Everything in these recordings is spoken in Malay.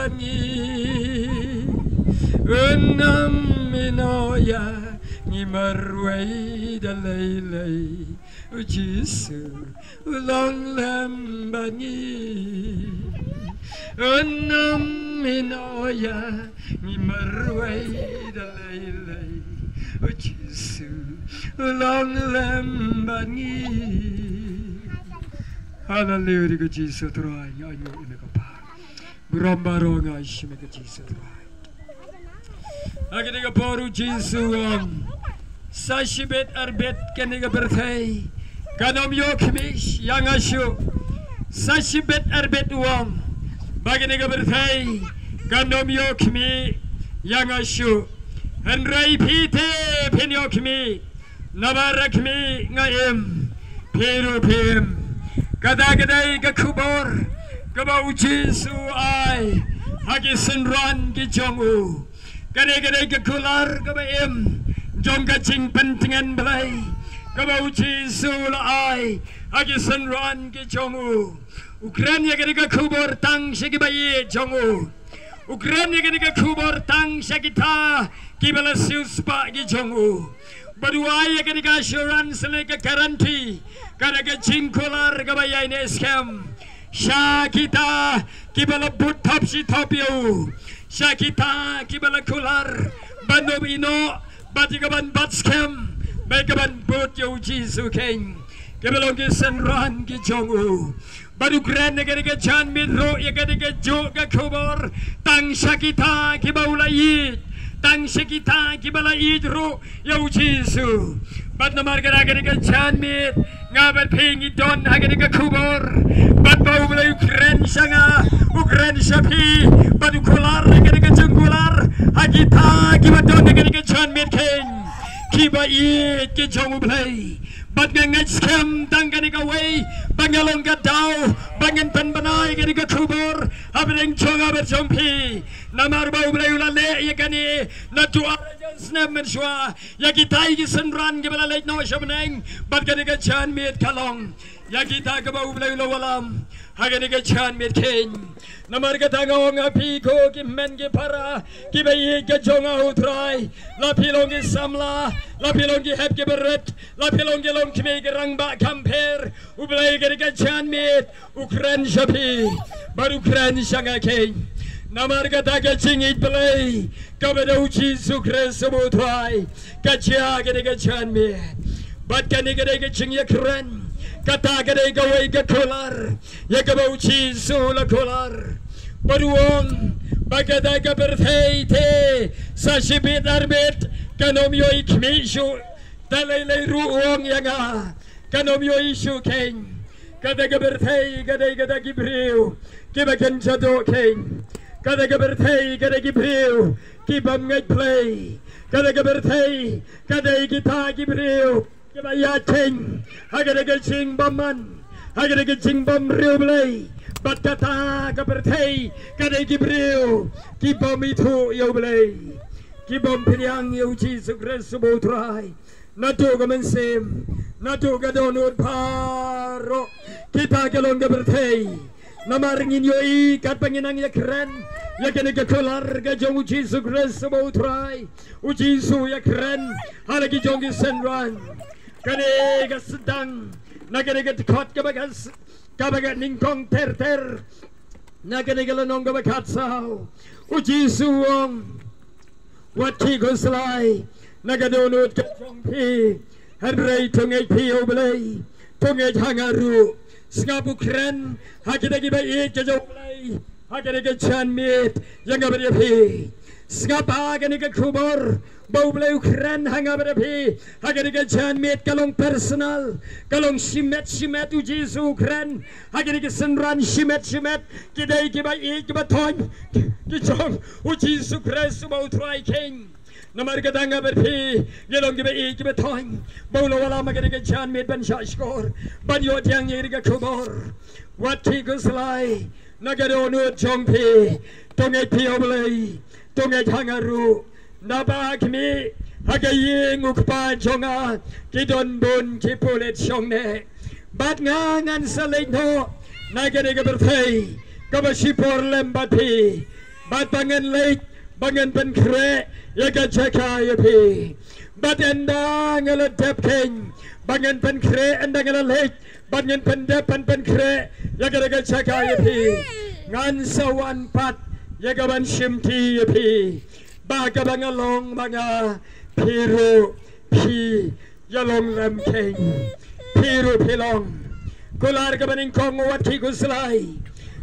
bangi Unam minoya Ni marway dalaylay Jisu ulang lam bangi Unam minoya Ni marway dalaylay Jisu ulang lam bangi Hallelujah ka Jisu turay ayo imekapa Brambaro nga ishime ka Jisu turay Aginiga poru Jisu Sashibet arbet kaniga birthday Kanom yokmish yang asyo Sashibet arbet uang Baginiga birthday Kanom yokmi yang asyo Henry pite penyokmi Nabarakmi ngaim Peru pim Kadagaday kakubor Kabau Jisu ay Hagisinran gijongu Kadagaday kakular kabaim Jong kacing pentingan balay Kabau Jisu ay Hagisinran gijongu Ukraina kadiga kubor tang shagibayi jongu Ukraina kadiga kubor tang shagita Kibala siuspa gijongu Baduaya kadiga assurance lega guarantee Kadaga jingkular kabayay ni scam Shakita kibala but topsi topyo Shakita kibala kular Banob ino Batikaban bat scam Bagaban but yo Jisu king Kibalong gisanran gijongu Badukran kadiga chan midro Ya kadiga joka kubor Tang Shakita kibaulay Tang Shakita kibala idro Yo Jisu Bat namar kadiga chan mid Ngabat pingi don hagadiga kubor Bat bau mulai Ukraine sanga Ukraine sapi Bat ukular hagadiga jengkular Hagita kiba don hagadiga chan mid king Kiba iit ki jongu play Bat ngangaj scam tang kadiga way Bangalong gadao Bangin penbanay kadiga kubor Habring chonga berjompi Namar bau mulai ulale yakani Natua snap menshwa Yakitai gisenran kibala late no shabaneng Bat kadiga chan mid kalong Yakita kabau mulai lawalam Hagadiga chan mid king Namar katangawang api ko kimen ki para Kibayi kajonga utray Lapilong ki samla Lapilong ki hep ki beret Lapilong ki long kimi ki rangba kamper Ublay kadiga chan mid Ukran shapi Bar Ukran shanga king Namar kataga chingit play Kabada Jisu Christ utray Kachya kadiga chan mid Bat kaniga chingya kren Kata kadai gawai ka kolar Yakabau Jisu la kolar Baruong Bagada ka birthday te Sashibit arbit Kanom yo ikmishu Talaylay ruong yanga Kanom yo ishu king Kada ka birthday Kadai kada gibriw Kibagan jado king Kada ka birthday Kada gibriw Kibam ngay play Kada ka birthday Kadai kita gibriw Kibaya king Hagadaga ching baman Hagadaga ching bam rew blay Bat kata kabertay Kadai gibriw Kibam itu yaw blay Kibam pinyang yaw Jisu Christ subutray Natu kamansim Natu kadonod paro Kita kalong kabertay Namaringin yoy kat panginang yakren Yakaniga kolar Gajong Jisu Christ subutray Ujisu yakren Halagi jongi senran Kaniga sedang Naganiga tikot kabagas Kabagat ningkong ter Naganiga lanong kabagat sao Ujisuong Wati guslay Nagadunod kajong pi Henry tungay piyo balay Tungay hangaru Skapu kren Hakinagi bait kajong balay Hakinagi chan mit Yang abadi pi Skapa kaniga kubor Bau belai Ukraine hanga berapi Hagariga chan mit kalong personal Kalong shimet Jisu Ukraine Hagariga senran shimet Kidai kibai kibatong Kijong Jisu Christ bau try king Namar kadanga berpi Gelong kibai kibatong Bau lawala magariga chan mit ban shashkor Ban yot yang yiriga kubor Wati guslay Nagadonut jongpi Tongay piyoblay Tongay hangaru Nabakmi Hagaying ukpan jonga Kidon bun kipulit syongne Bat ngangan sa no Nagadiga bertay Kabashipor lembati bat bangan late bangan pen kre ya ga chaka ya pi bat enda ngala dep king bangan pen kre enda ngala late bangan pen dep pen kre ya ga chaka ya pi ngan sawan pat ya ga ban shimti ya pi ba ga bangalong banga piru pi ya long lam king piru pilong kular ga baning kong wat ki guslai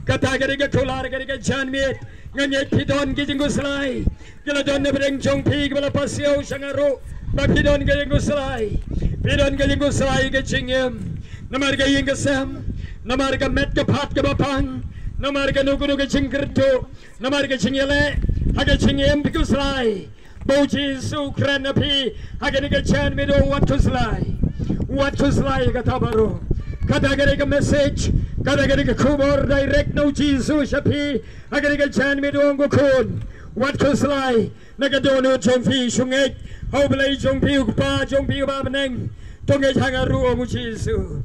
kata ga kular ga janmit nganyet pidon ki guslai gila don ne bereng jong pi gala pasio sangaro ba pidon ga guslai pidon ga guslai ga jingem namar ga ying sam namar ga met ga phat ga bapang namar ga nugu ga jingkerto namar ga jingele haga jingem guslai Boji su kranapi haga ga janmit on what guslai ga tabaro kada ga message kada ga kubor direct no Jesus api aga ga chan mi dong go kun wat kuslai naga dono jong fi shungek ho blai jong pi pa jong pi ba neng tong ge hanga ru o mu Jesus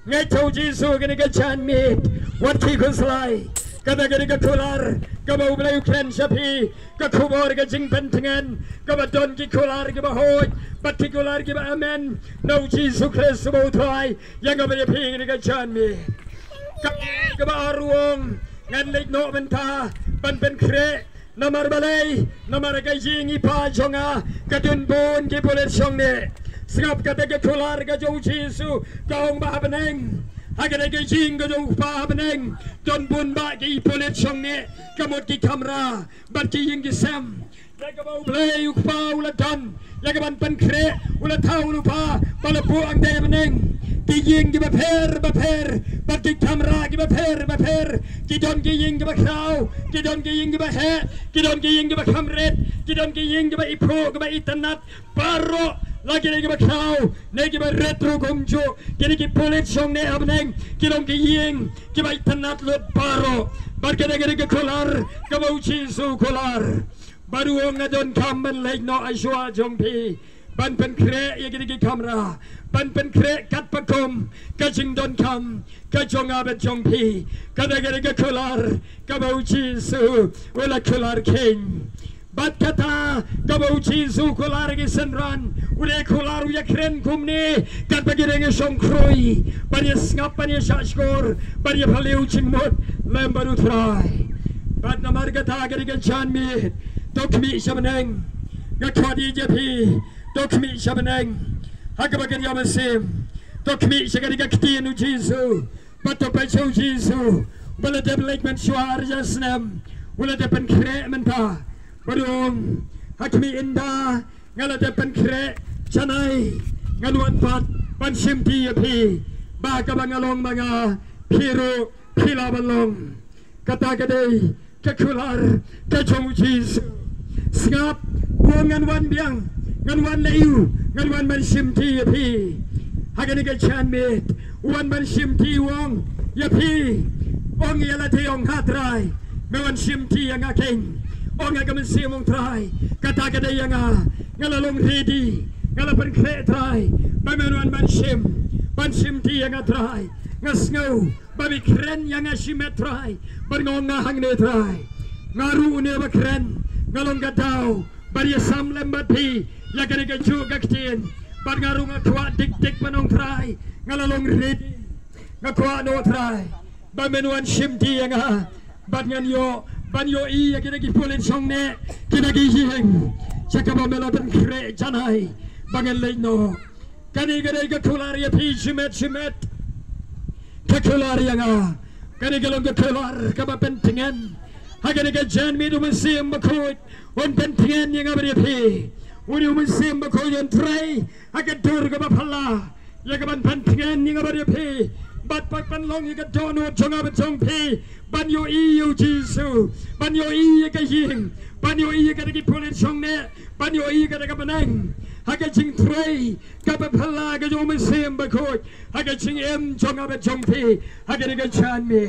ngai to Jesus ga chan mi wat ki kuslai kada ga kular ka ba blai kren shapi ka kubor ga jing pen tengan ka ba don ki kular ga ba hoy particular ga ba amen no Jesus Christ bo try yang ga ba pi ga chan mi ka ba ruang ngan lek no benta ban pen kre namar balai namar ga jingi pa jonga ka dun bon ki polet song ne sngap ka te kular ga jong Jesus ka ong ba beneng haga ga jing ga jong pa beneng don bun ba ki polet song ne ka mot ki kamera ban ki ying ki sam ga ba blai u pa ula dan ya ga ban pen kre ula tau lu pa bala pu ang de beneng ki ying ki ba per bat ki kamera ki ba per ki don ki ying ki ba krau ki don ki ying ki ba he ki don ki ying ki ba kamret ki don ki ying ki ba ipro ki ba itanat paro lagi ki ba krau ne ki ba retro gomjo ki polit song ne abneng ki don ki ying ki ba itanat lot paro bar ki ki kolar ka ba uchi su kolar baru nga don kamban lek no ashwa jong pi ban pen kre ye ki kamera ban pen kre kat pakom ka jing don kam ka jong abet jong pi ka ga kolar ka ba uchi su wala kolar king bat kata ka ba uchi su kolar gi senran ule kolar ya kren kumni kat ba gi song kroi ban ye ngap ban ye shashkor ban ye phaliu chimot lem baru try bat namar ga ta ga chan mi dok mi shabaneng ga khadi je pi dok mi shabaneng hagabagan yamasim dok mi shagari ga ktinu jisu bato pa chau jisu wala de lek men shwar jasnam wala de pen kre menta badung hakmi inda ngala de pen kre chanai ngalwan pat pan shimti pi ba ka bangalong mga piru pilabalong kata kadai kakular ka chau jisu sngap ngan wan biang ngan wan layu ngan wan man shimti ya pi hagani ga chan mit wan man shimti wong ya pi ong ya la te ong hatrai me wan shimti yang aking ong ga man simong trai kata ga de yang ngala long ready ngala pen kre trai ba me wan man shimti yang trai ngasngau ba bi kren yang shimet trai ba ngong nga hang ne trai ngaru ne ba kren ngalong gadau bari sam lembat pi ya ga ga chu ga ktin bar ngaru nga kwa dik manong trai ngalalong rid nga kwa no trai ba menuan shimti nga bat ngan yo ban yo I ya ga gi pulen song ne kina gi hing chaka ba mela ben kre janai bangen le no kani ga kular ya pi shimet ka kular ya nga kani ga long ga kular ka ba pentingan haga ga jan mi do musim bakut on pentingan yang abri pi uni musim bakut on trai haga dur ga bapala ya ga ban pentingan yang abri pi bat pan long ya ga dono jonga betong pi ban yo I yo jisu ban yo I ga ying ban yo I ga gi pulit song ne ban yo I ga banang haga jing trai ga bapala ga yo musim bakut haga jing jonga betong pi haga ga jan mi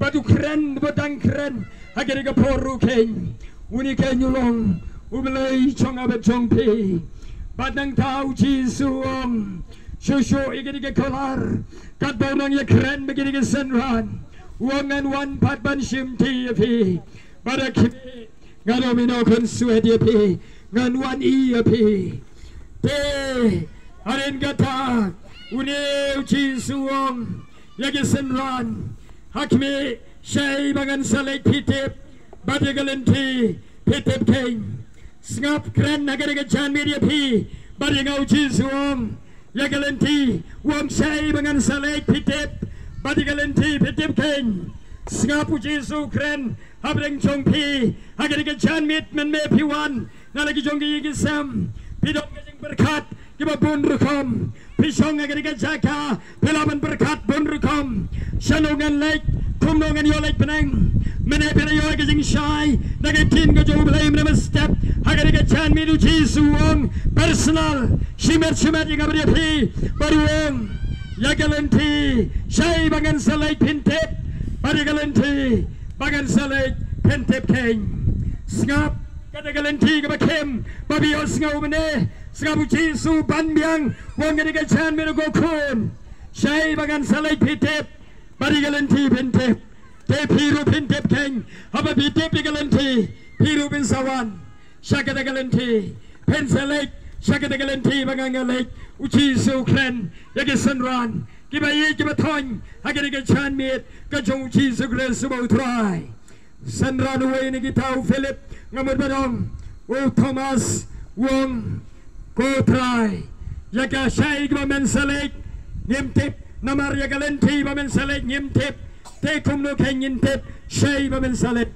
batu keren badang keren haga ga poru ken uni ken yulong umlei chonga betong pi badang tau jisuong shushu igini ga kolar kat banang ya keren begini ga senran wangan wan pat ban shim ti pi Barakimi Ganomino Consuedi Ngan one EAP Te Arengata Uneu Jisuong Yagisen Ran Hakmi Shay Bangan Salek Pitip Badigalanti Pitip King Snap Grand Nagariga Chan Media P Badingau Jisuong Yagalanti Wong Shay Bangan Salek Pitip Badigalanti Pitip King Snap Jisu Grand Habring Chong P Hagariga Chan Mit Men Me P1 Nalagi Jongi Yigisam Pidong Gajing Berkat Giba Bun Rukom Pishong Agariga Jaka Pelaman Berkat Bun Rukom Shanongan Lake Kumnongan Yo Lake Penang Mene Pela Yo Gajing Shai Nagatin Gajo Blame Never Step Hagariga Chan Midu Jisuong Personal Shimer Shimer Yagabri P Baruong Yagalanti Shai Bangan Salai Pintep Badigalanti Bangan Salai Pintep King Snap Kadagalanti Gabakim Babi Osngo Mene Sngabu Jisu Banbyang Wong Gadiga Chan Midu Gokun Shai Bangan Salai Pintep Badigalanti Pintep Te Piru Pintep King Haba Pintep Galanti Piru Bin Sawan Shakadagalanti Pensalek Shakadagalanti Bangangalek Uchisu Kren Yagisan Ran Gibayi Gibatong Hagadiga Chan Mit Gajong Uchisu Kren Subo Try San Ran away Nigitao Philip Ngamud Badong O Thomas Wong Go Try Yaga Shai Gibamen Salek Nimtip Namar Yagalanti Bamen Salek Nimtip Te Kumno Kengin Tip Shai Bamen Salek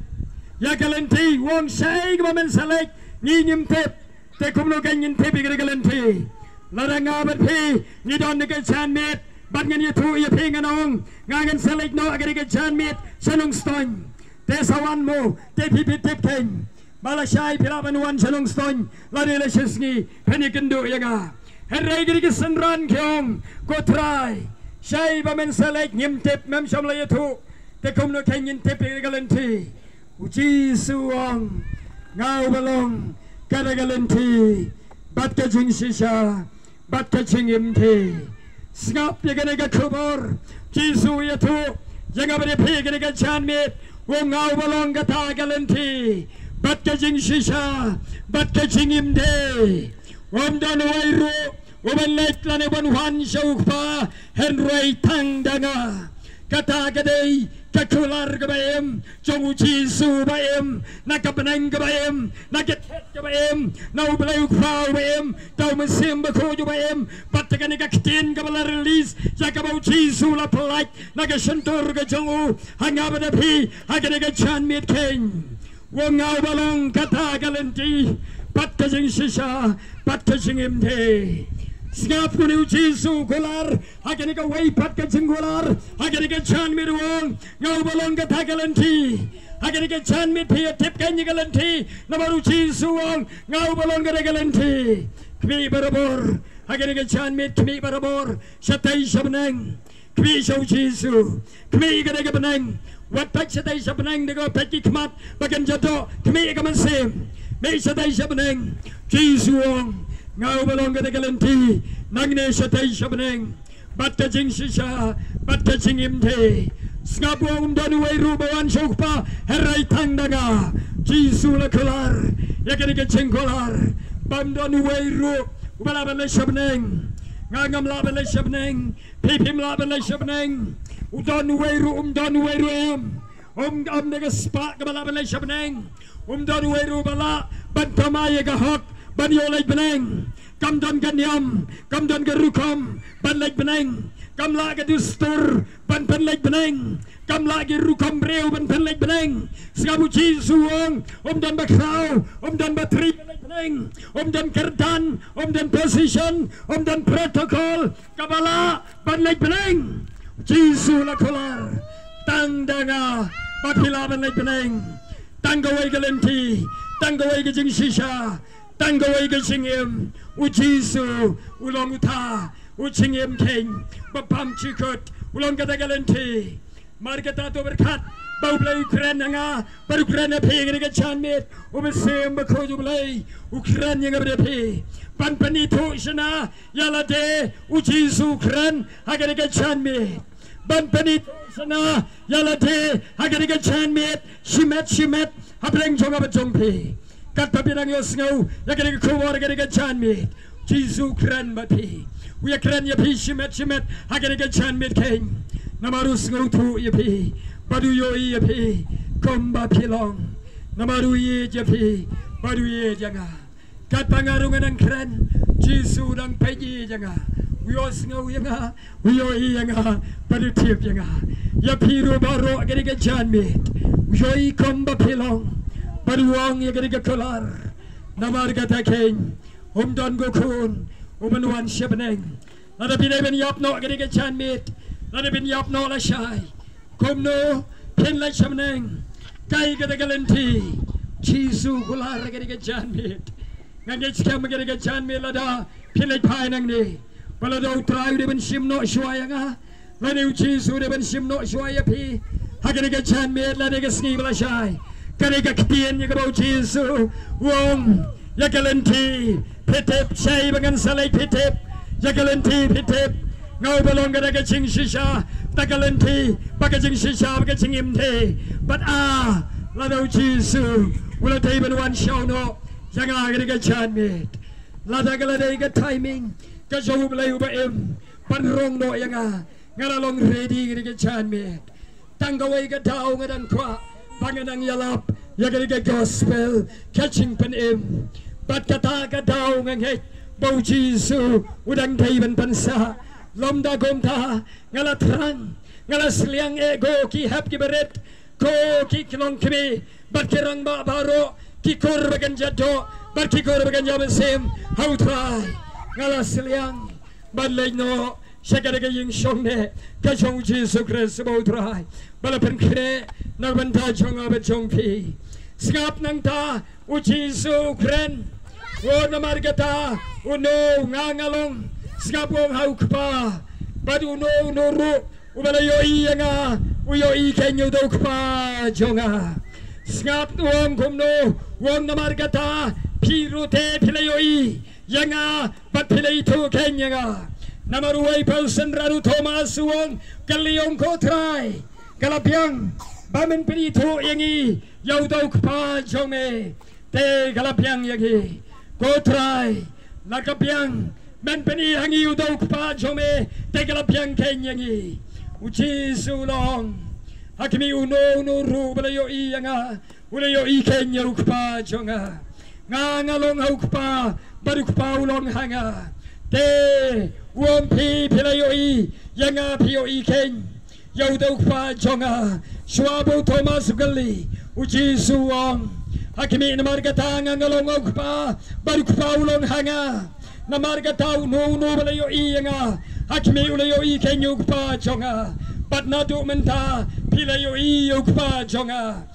Yagalanti Wong Shai Gibamen Salek Nim Tip Te Kumno Kengin Tip Yagalanti Laranga Bati Nidon Niga Chan Mit Bangan Yatu Yapinganong Gangan Salek No Agariga Chan Mit Shanong Stone Te Sawan Mo Te Pipi Tip King Malashai Pilaban Wan Shanong Stone Ladila Shisni Penikandu Yaga Henry Gisan Ran Kyong Go Try Shai Bamen Salek Nim Tip Mem Shamlayatu Te Kumno Kengin Tip Yagalanti Uji Suong Ngau Balong Kadagalanti Batka Jing Shisha Batka Ching Imti Snap Yaganaga Kubor Jisu Yatu Yagabari Piganaga Chan Mit Wong Ngau Balong Gata Galanti Batka Jing Shisha Batka Ching Imti Wamdan Wairu Woman Lake Lanaban Wan Shokpa Henry Tang Danga Kata Gaday Kakular Gabayem Jonguchi Su Bayem Nakapanang Gabayem Nakatet Gabayem Now Blue Crow Bayem Daumasim Bako Bayem Bataganika Kitin Gabala release Jakabauchi Sula Polite Nagashantur Gajongu Hangabada P Haganaga Chan Mit King Wongau Balong Kata Galanti Batkajing Shisha Batkajing Imte Snap Kunu Jisu Kular Haganika Way Batkajing Kular Haganika Chan Midwong Ngau Balong Kata Galanti Haganika Chan Mit Pia Tip Kanya Galanti Namaru Jisu Wong Ngau Balong Kata Galanti Kmi Barabor Haganika Chan Mit Kmi Barabor Shatai Shabnang Kmi Shau Jisu Kmi Gadega Banang What touch Shatai Shabnang Nego Peki Kmat Bagan Jato Kmi Gamasim May Shatai Shabnang Jisu Wong Ngau Balong Kata Galanti Nangne Shatai Shabnang Batka Jing Shisha Batka Jing Imte Sngabu Umdanu Wairu Bawan Shokpa Herai Tangdaga Jisu La Kular Yaganika Ching Kular Bamdanu Wairu Ubalabale Shabnang Ngangam Labale Shabnang Pipim Labale Shabnang Udanu Wairu Naga Spark Balabale Shabnang Umdanu Wairu Bala Bantamaya Gahok Banyo Lake Benang Kamdon Ganyam Kamdon Garukam Ban Lake Benang Kamla Gadustur Ban Pen Lake Benang Kamla Garukam Breu Ban Pen Lake Benang Skabu Jisuong Umdan Bakrau Umdan Batri Lake Benang Umdan Kerdan Umdan Position Umdan Protocol Kabala Ban Lake Benang Jisu Lakolar Tangdanga Bakila Ban Lake Benang Tangaway Galanti Tangaway Gajing Shisha Tangaway Gajingim Ujisu Ulong Uta Uchingim King Bapam Chikut Ulong Gadagalanti Margatato Berkat Baublay Ukraina But Ukraina Pig and Chan Mit Ubesim Bakojublay Ukrainian Gabriel Panpanito Shana Yalade Ujisu Kran Haganaga Chan Mit ban penit sana yalate hagariga chanmet shimet hableng jonga bajongpi kat papirang yosngau yagariga kuwar hagariga chanmet jisu kran bapi uya kran yapi shimet hagariga chanmet keng namarus ngau tu yapi badu yoi yapi komba pilong namaru ye yapi badu ye janga kat pangarungan ang kran jisu dang peji janga Uyos ngau yanga, uyoi yanga, badu tip yanga. Ya piru baro agariga janmit. Uyoi komba pilong, badu wang agariga kolar. Namarga takeng, don gokun, umanuan siabaneng. Lada binay ben yapno agariga janmit. Lada bin yapno la shay. Komno, pin la siabaneng. Kay gadagalenti, chisu kolar agariga janmit. Ngangit skam agariga janmit lada, pilay pay nang ni. Kalau dah utrai dia bensimno suaya nga, lalu Yesus dia bensimno suaya pi, hagar dia janmet lalu dia seni belasai, kerana ketian yang kau Yesus, wong, ya kalenti, petep, saya dengan salai petep, ya kalenti petep, ngau balong kerana kecing sisa, tak kalenti, pakai kecing sisa, pakai kecing imte, but lalu Yesus, ulah tay benuan siauno, jangan hagar dia janmet, lalu kalau dia timing. Kajau belayu baem panrong no yanga ngalalong ready gini janmet tanggawai gadau ngadang kwa panganang yalap yagari gospel catching panem bat kata gadau nganghet bau Jisu udang daiban pansa lomda gomta ngalatrang ngalasliang ego ki hap ki beret ko ki kilong kimi bat kirang ba baro ki kor bagan jado bat ki kor bagan jaman sem how try ngala siliang balay no syakadaga yung syongne kachong Jesu Christ bautray balapan kre nagbanta chong abachong pi skap nang ta u Jesu kren o namargata uno ngangalong skap wong hauk pa badu no nuru ubalayo iya uyo ikenyo dok pa jonga skap wong kumno wong namargata pirute pilayo Yanga patpilay tu kenyanga namaruay pausan raru Thomas wong kaliong kotray kalapyang bamen pinito yangi yaudau kpa jome te kalapyang yangi kotray nakapyang men pini hangi yaudau kpa jome te kalapyang kenyangi uchi sulong hakimi uno nuru balayo iyanga ulayo ikenya ukpa jonga ngangalong haukpa baruk paulong hanga te wompi pilayoi yanga pioi ken yaudau pa jonga swabo Thomas gali uji suwong hakimi namargata ngangalong haukpa baruk paulong hanga namargata no pilayoi yanga hakimi ulayoi ken yukpa jonga but nadu menta pilayoi yukpa jonga